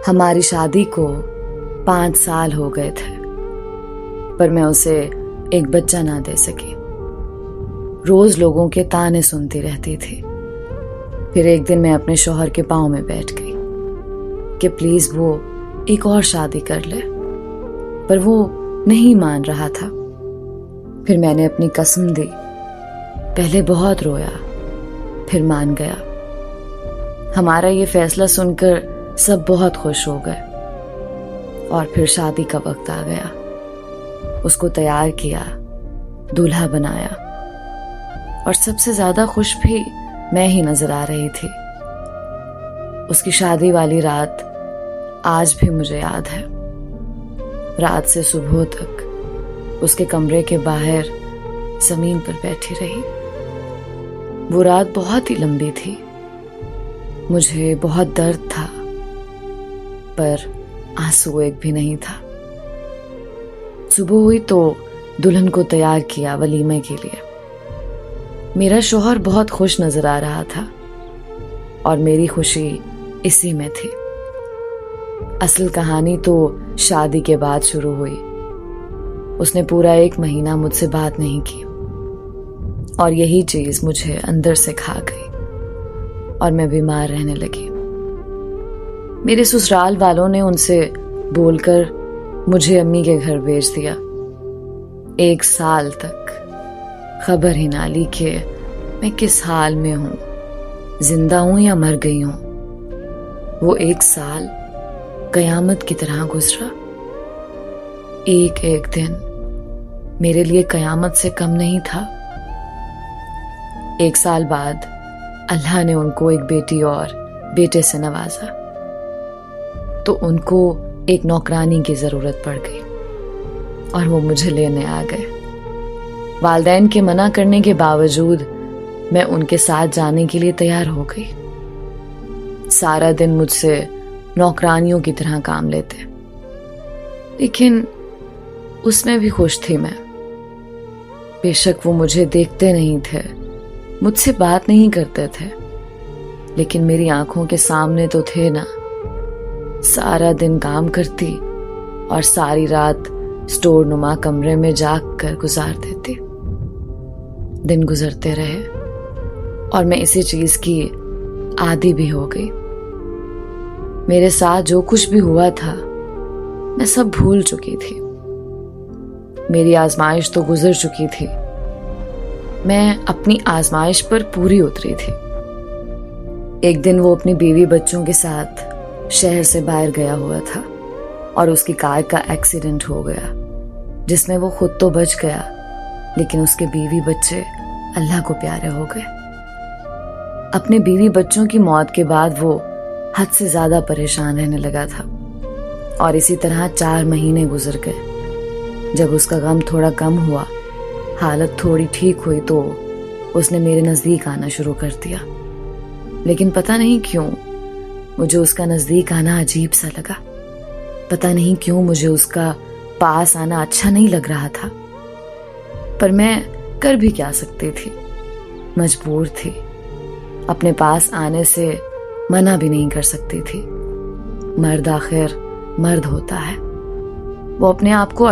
ہماری شادی کو 5 سال ہو گئے تھے، پر میں اسے ایک بچہ نہ دے سکی۔ روز لوگوں کے طعنے سنتی رہتی تھی۔ پھر ایک دن میں اپنے شوہر کے پاؤں میں بیٹھ گئی کہ پلیز وہ ایک اور شادی کر لے، پر وہ نہیں مان رہا تھا۔ پھر میں نے اپنی قسم دی، پہلے بہت رویا، پھر مان گیا۔ ہمارا یہ فیصلہ سن کر سب بہت خوش ہو گئے، اور پھر شادی کا وقت آ گیا۔ اس کو تیار کیا، دولہا بنایا، اور سب سے زیادہ خوش بھی میں ہی نظر آ رہی تھی۔ اس کی شادی والی رات آج بھی مجھے یاد ہے۔ رات سے صبح تک اس کے کمرے کے باہر زمین پر بیٹھی رہی۔ وہ رات بہت ہی لمبی تھی۔ مجھے بہت درد تھا، پر آنسو ایک بھی نہیں تھا۔ صبح ہوئی تو دلہن کو تیار کیا ولیمے کے لیے۔ میرا شوہر بہت خوش نظر آ رہا تھا، اور میری خوشی اسی میں تھی۔ اصل کہانی تو شادی کے بعد شروع ہوئی۔ اس نے پورا 1 مہینہ مجھ سے بات نہیں کی، اور یہی چیز مجھے اندر سے کھا گئی، اور میں بیمار رہنے لگی۔ میرے سسرال والوں نے ان سے بول کر مجھے امی کے گھر بھیج دیا۔ 1 سال تک خبر ہی نہ لی کہ میں کس حال میں ہوں، زندہ ہوں یا مر گئی ہوں۔ وہ 1 سال قیامت کی طرح گزرا۔ ایک دن میرے لیے قیامت سے کم نہیں تھا۔ 1 سال بعد اللہ نے ان کو ایک بیٹی اور بیٹے سے نوازا، تو ان کو ایک نوکرانی کی ضرورت پڑ گئی، اور وہ مجھے لینے آ گئے۔ والدین کے منع کرنے کے باوجود میں ان کے ساتھ جانے کے لیے تیار ہو گئی۔ سارا دن مجھ سے نوکرانیوں کی طرح کام لیتے، لیکن اس میں بھی خوش تھی میں۔ بے شک وہ مجھے دیکھتے نہیں تھے، مجھ سے بات نہیں کرتے تھے، لیکن میری آنکھوں کے سامنے تو تھے نا۔ سارا دن کام کرتی اور ساری رات سٹور نما کمرے میں جاگ کر گزار دیتی۔ دن گزرتے رہے، اور میں اسی چیز کی عادی بھی ہو گئی۔ میرے ساتھ جو کچھ بھی ہوا تھا میں سب بھول چکی تھی۔ میری آزمائش تو گزر چکی تھی، میں اپنی آزمائش پر پوری اتری تھی۔ ایک دن وہ اپنی بیوی بچوں کے ساتھ شہر سے باہر گیا ہوا تھا، اور اس کی کار کا ایکسیڈنٹ ہو گیا، جس میں وہ خود تو بچ گیا، لیکن اس کے بیوی بچے اللہ کو پیارے ہو گئے۔ اپنے بیوی بچوں کی موت کے بعد وہ حد سے زیادہ پریشان رہنے لگا تھا، اور اسی طرح 4 مہینے گزر گئے۔ جب اس کا غم تھوڑا کم ہوا، حالت تھوڑی ٹھیک ہوئی، تو اس نے میرے نزدیک آنا شروع کر دیا۔ لیکن پتہ نہیں کیوں مجھے اس کا نزدیک آنا عجیب سا لگا۔ پتہ نہیں کیوں مجھے اس کا پاس آنا اچھا نہیں لگ رہا تھا، پر میں کر بھی کیا سکتی تھی، مجبور تھی۔ اپنے پاس آنے سے منع بھی نہیں کر سکتی تھی۔ مرد آخر مرد ہوتا ہے، وہ اپنے آپ کو